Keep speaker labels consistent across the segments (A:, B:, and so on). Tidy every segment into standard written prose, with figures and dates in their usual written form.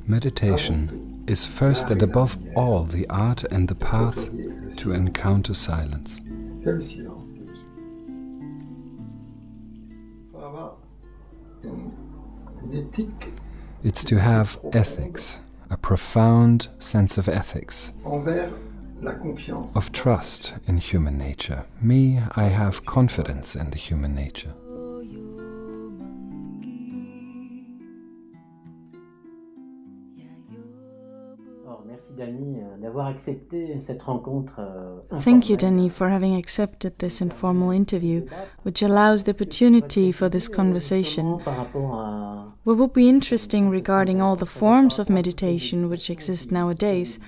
A: Meditation is first and above all the art and the path to encounter silence. It's to have ethics, a profound sense of ethics, of trust in human nature. Me, I have confidence in the human nature.
B: Thank you, Danis, for having accepted this informal interview, which allows the opportunity for this conversation. What would be interesting regarding all the forms of meditation which exist nowadays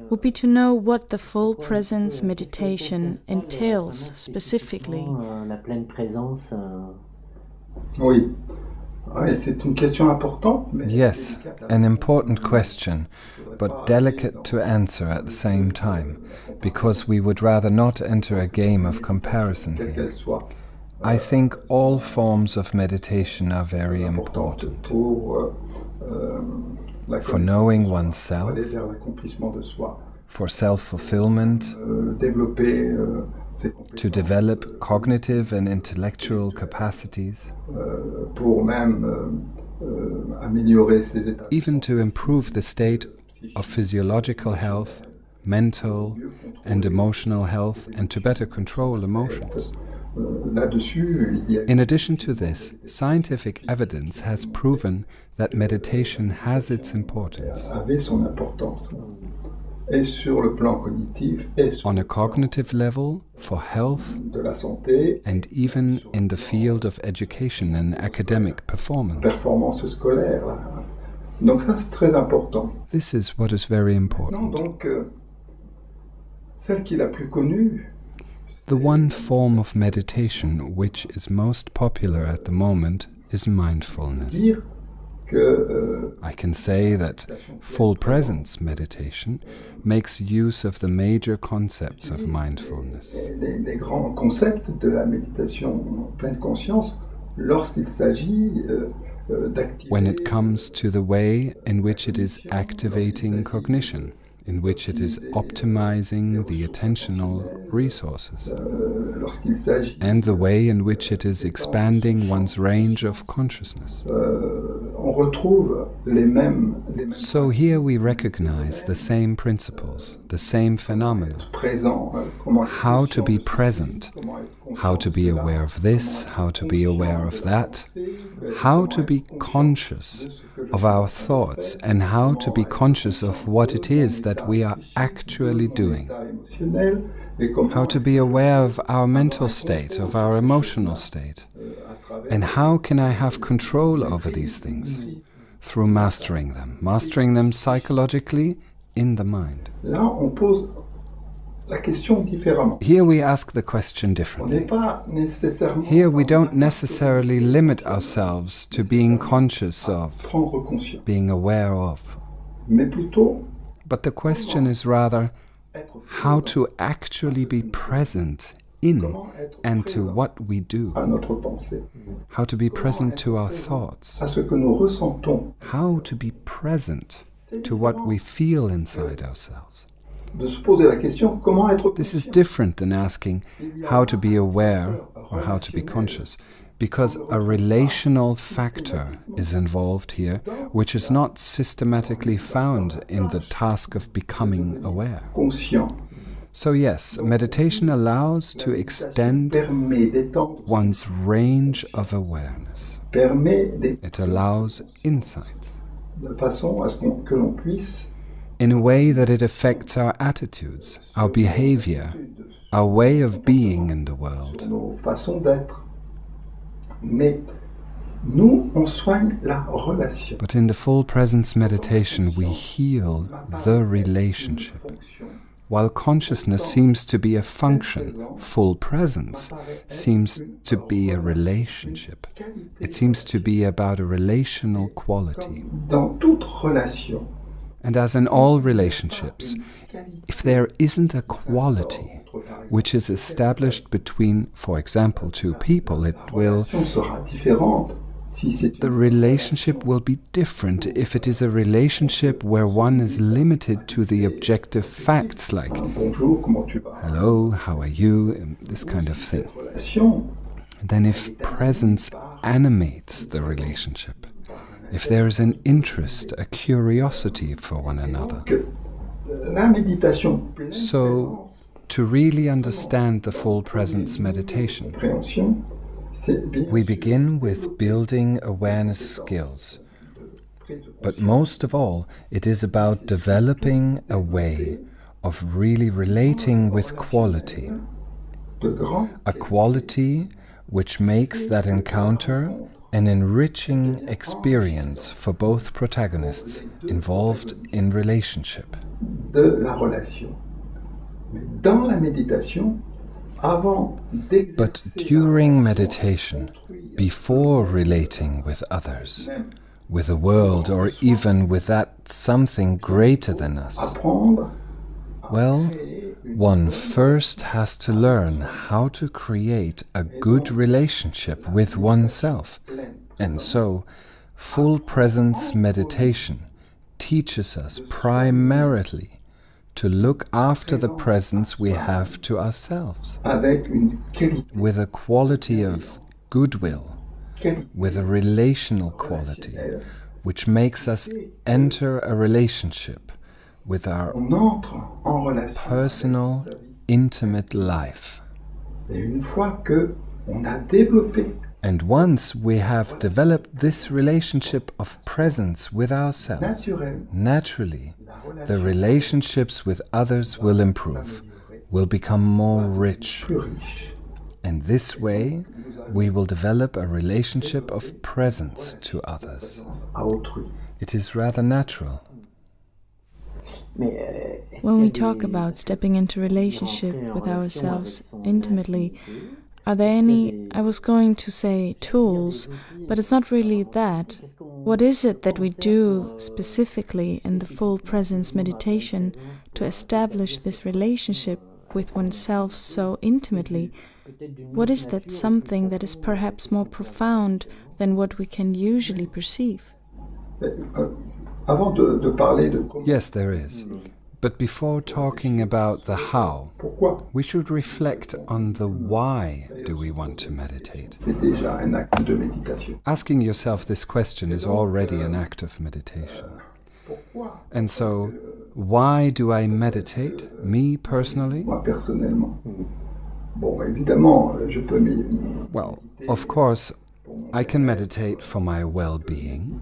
B: would be to know what the full presence meditation entails specifically.
A: Yes, an important question, but delicate to answer at the same time, because we would rather not enter a game of comparison here. I think all forms of meditation are very important for knowing oneself, for self-fulfillment, to develop cognitive and intellectual capacities, even to improve the state of physiological health, mental and emotional health, and to better control emotions. In addition to this, scientific evidence has proven that meditation has its importance. On a cognitive level, for health, and even in the field of education and academic performance. This is what is very important. The one form of meditation which is most popular at the moment is mindfulness. I can say that full presence meditation makes use of the major concepts of mindfulness. When it comes to the way in which it is activating cognition, in which it is optimizing the attentional resources, and the way in which it is expanding one's range of consciousness. So here we recognize the same principles, the same phenomena. How to be present, how to be aware of this, how to be aware of that, how to be conscious of our thoughts, and how to be conscious of what it is that we are actually doing. How to be aware of our mental state, of our emotional state. And how can I have control over these things? Through mastering them psychologically in the mind. Here we ask the question differently. Here we don't necessarily limit ourselves to being conscious of, being aware of. But the question is rather how to actually be present in and to what we do. How to be present to our thoughts. How to be present to what we feel inside ourselves. This is different than asking how to be aware or how to be conscious, because a relational factor is involved here, which is not systematically found in the task of becoming aware. So yes, meditation allows to extend one's range of awareness. It allows insights in a way that it affects our attitudes, our behavior, our way of being in the world. But in the full presence meditation, we heal the relationship. While consciousness seems to be a function, full presence seems to be a relationship. It seems to be about a relational quality. And as in all relationships, if there isn't a quality which is established between, for example, two people, it will The relationship will be different if it is a relationship where one is limited to the objective facts like hello, how are you, this kind of thing. Then if presence animates the relationship, if there is an interest, a curiosity for one another. So, to really understand the full presence meditation, we begin with building awareness skills. But most of all, it is about developing a way of really relating with quality. A quality which makes that encounter an enriching experience for both protagonists involved in relationship. But during meditation, before relating with others, with the world, or even with that something greater than us, well, one first has to learn how to create a good relationship with oneself. And so, full presence meditation teaches us primarily to look after the presence we have to ourselves, with a quality of goodwill, with a relational quality, which makes us enter a relationship with our personal, intimate life. And once we have developed this relationship of presence with ourselves, naturally, the relationships with others will improve, will become more rich. And this way, we will develop a relationship of presence to others. It is rather natural.
B: When we talk about stepping into relationship with ourselves intimately, are there any, I was going to say tools, but it's not really that. What is it that we do specifically in the full presence meditation to establish this relationship with oneself so intimately? What is that something that is perhaps more profound than what we can usually perceive?
A: Yes, there is. But before talking about the how, we should reflect on the why do we want to meditate. Asking yourself this question is already an act of meditation. And so, why do I meditate, me personally? Well, of course, I can meditate for my well-being.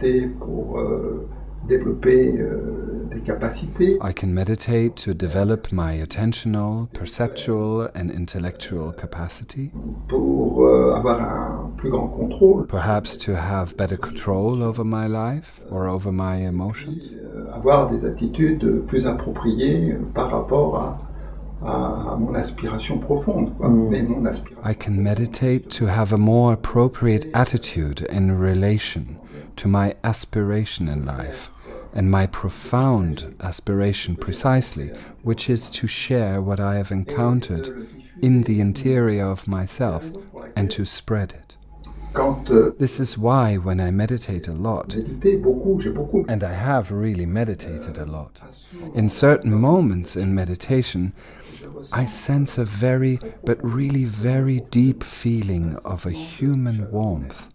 A: I can meditate to develop my attentional, perceptual and intellectual capacity. Perhaps to have better control over my life or over my emotions. I can meditate to have a more appropriate attitude in relation to my aspiration in life, and my profound aspiration precisely, which is to share what I have encountered in the interior of myself and to spread it. This is why when I meditate a lot, and I have really meditated a lot, in certain moments in meditation, I sense a very, but really very deep feeling of a human warmth,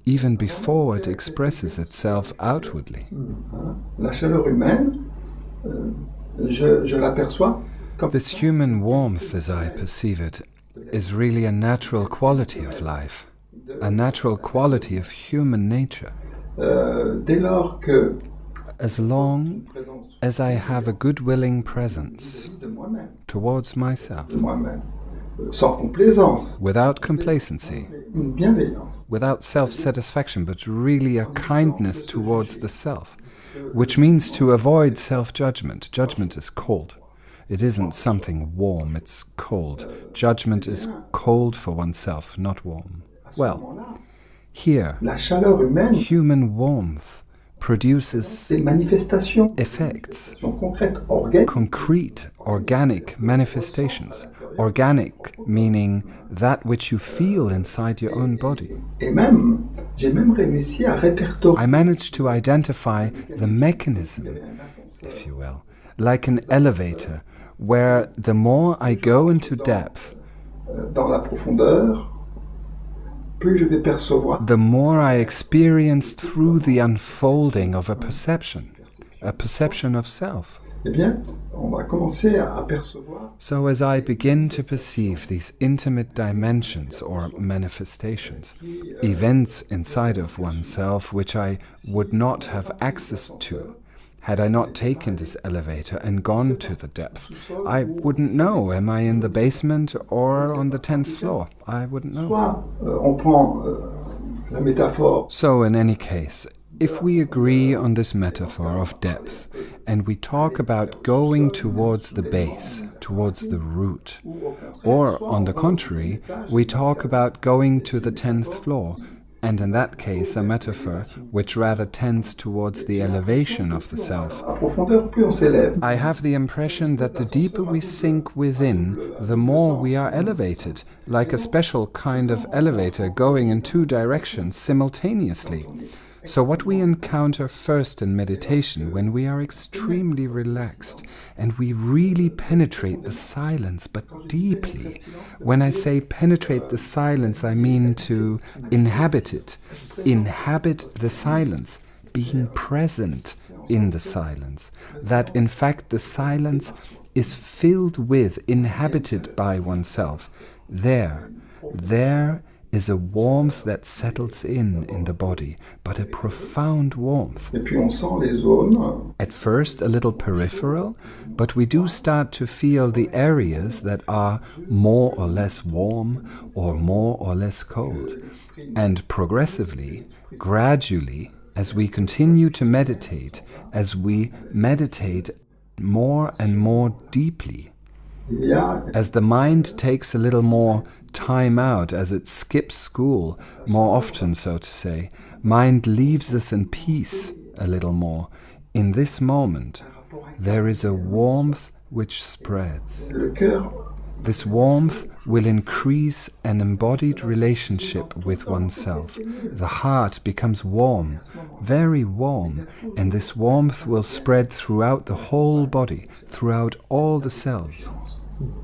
A: even before it expresses itself outwardly. This human warmth, as I perceive it, is really a natural quality of life, a natural quality of human nature. As long as I have a good-willing presence towards myself, without complacency, without self-satisfaction, but really a kindness towards the self, which means to avoid self-judgment. Judgment is cold. It isn't something warm, it's cold. Judgment is cold for oneself, not warm. Well, here, human warmth produces effects, concrete, organic manifestations, Organic, meaning that which you feel inside your own body. I managed to identify the mechanism, if you will, like an elevator, where the more I go into depth, the more I experience through the unfolding of a perception of self. So as I begin to perceive these intimate dimensions or manifestations, events inside of oneself which I would not have access to had I not taken this elevator and gone to the depth. I wouldn't know, am I in the basement or on the 10th floor? I wouldn't know. So in any case, if we agree on this metaphor of depth, and we talk about going towards the base, towards the root, or on the contrary, we talk about going to the 10th floor, and in that case a metaphor which rather tends towards the elevation of the self, I have the impression that the deeper we sink within, the more we are elevated, like a special kind of elevator going in two directions simultaneously. So what we encounter first in meditation, when we are extremely relaxed and we really penetrate the silence, but deeply. When I say penetrate the silence, I mean to inhabit it, inhabit the silence, being present in the silence. That in fact the silence is filled with, inhabited by oneself. There is a warmth that settles in the body, but a profound warmth. At first a little peripheral, but we do start to feel the areas that are more or less warm or more or less cold. And progressively, gradually, as we continue to meditate, as we meditate more and more deeply, as the mind takes a little more time out, as it skips school more often, so to say, mind leaves us in peace a little more. In this moment, there is a warmth which spreads. This warmth will increase an embodied relationship with oneself. The heart becomes warm, very warm, and this warmth will spread throughout the whole body, throughout all the cells.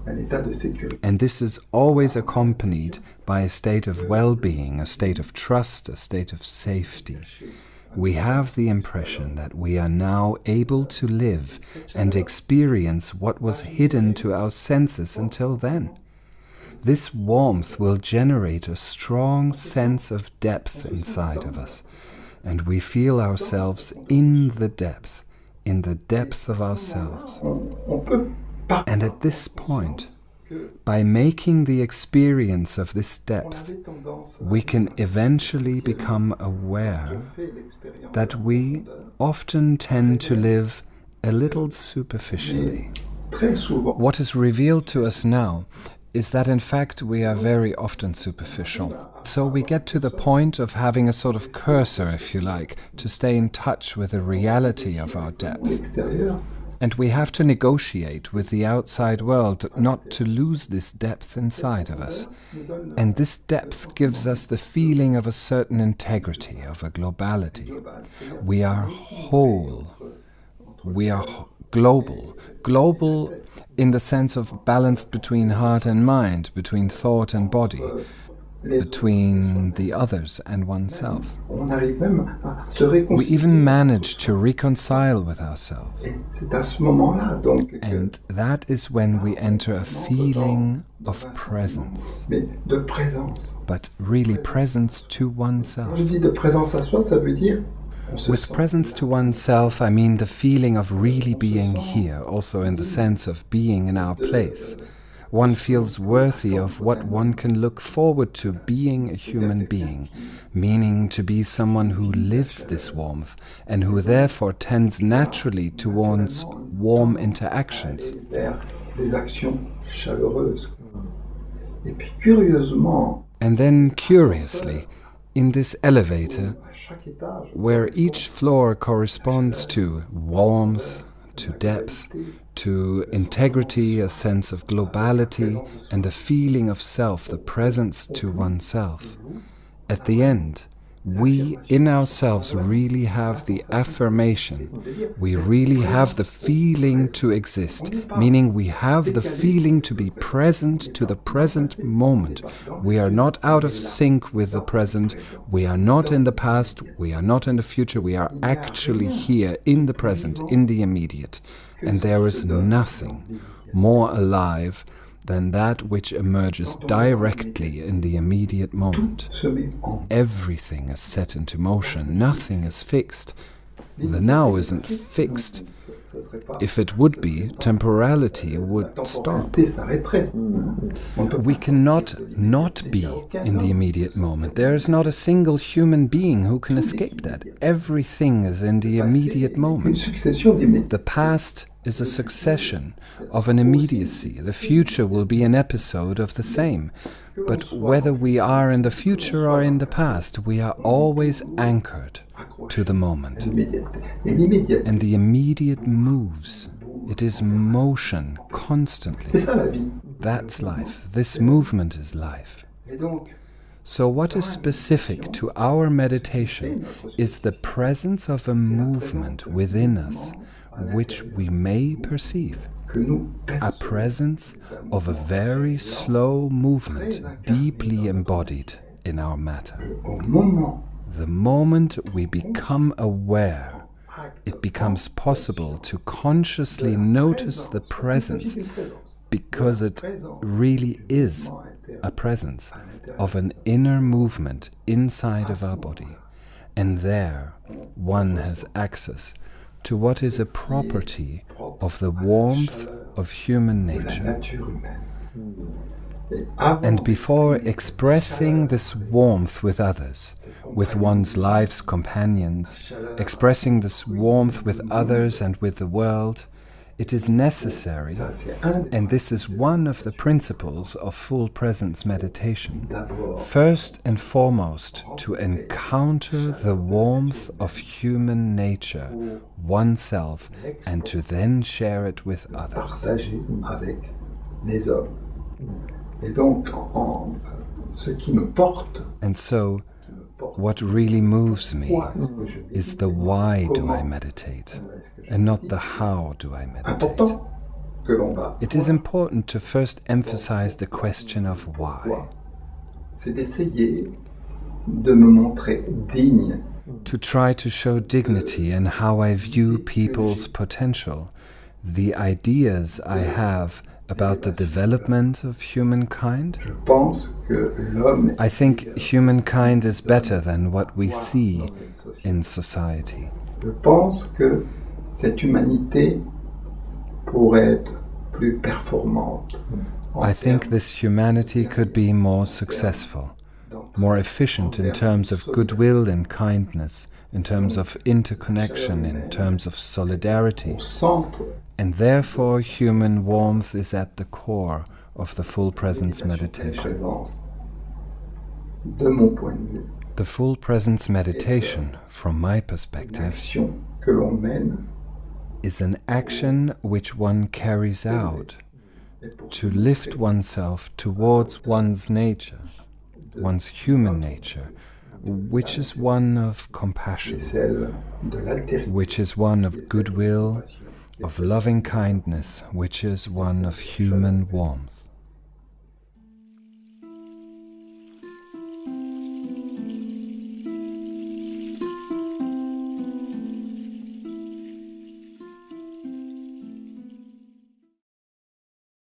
A: And this is always accompanied by a state of well-being, a state of trust, a state of safety. We have the impression that we are now able to live and experience what was hidden to our senses until then. This warmth will generate a strong sense of depth inside of us, and we feel ourselves in the depth of ourselves. And at this point, by making the experience of this depth, we can eventually become aware that we often tend to live a little superficially. What is revealed to us now is that in fact we are very often superficial. So we get to the point of having a sort of cursor, if you like, to stay in touch with the reality of our depth. And we have to negotiate with the outside world not to lose this depth inside of us. And this depth gives us the feeling of a certain integrity, of a globality. We are whole. We are global. Global in the sense of balanced between heart and mind, between thought and body, between the others and oneself. We even manage to reconcile with ourselves. And that is when we enter a feeling of presence. But really presence to oneself. With presence to oneself, I mean the feeling of really being here, also in the sense of being in our place. One feels worthy of what one can look forward to being a human being, meaning to be someone who lives this warmth and who therefore tends naturally towards warm interactions. And then curiously, in this elevator, where each floor corresponds to warmth, to depth, to integrity, a sense of globality, and the feeling of self, the presence to oneself. At the end, we in ourselves really have the affirmation, we really have the feeling to exist, meaning we have the feeling to be present to the present moment. We are not out of sync with the present, we are not in the past, we are not in the future, we are actually here in the present, in the immediate. And there is nothing more alive than that which emerges directly in the immediate moment. Everything is set into motion, nothing is fixed. The now isn't fixed. If it would be, temporality would stop. We cannot not be in the immediate moment. There is not a single human being who can escape that. Everything is in the immediate moment. The past is a succession of an immediacy. The future will be an episode of the same. But whether we are in the future or in the past, we are always anchored to the moment. And the immediate moves. It is motion constantly. That's life. This movement is life. So what is specific to our meditation is the presence of a movement within us, which we may perceive. A presence of a very slow movement deeply embodied in our matter. The moment we become aware, it becomes possible to consciously notice the presence, because it really is a presence of an inner movement inside of our body. And there one has access to what is a property of the warmth of human nature. And before expressing this warmth with others, with one's life's companions, expressing this warmth with others and with the world, it is necessary, and this is one of the principles of full presence meditation, first and foremost to encounter the warmth of human nature, oneself, and to then share it with others. And so, what really moves me is the why do I meditate, and not the how do I meditate. It is important to first emphasize the question of why. To try to show dignity in how I view people's potential, the ideas I have about the development of humankind. I think humankind is better than what we see in society. I think this humanity could be more successful, more efficient in terms of goodwill and kindness, in terms of interconnection, in terms of solidarity. And therefore human warmth is at the core of the full presence meditation. The full presence meditation, from my perspective, is an action which one carries out to lift oneself towards one's nature, one's human nature, which is one of compassion, which is one of goodwill, of loving kindness, which is one of human warmth.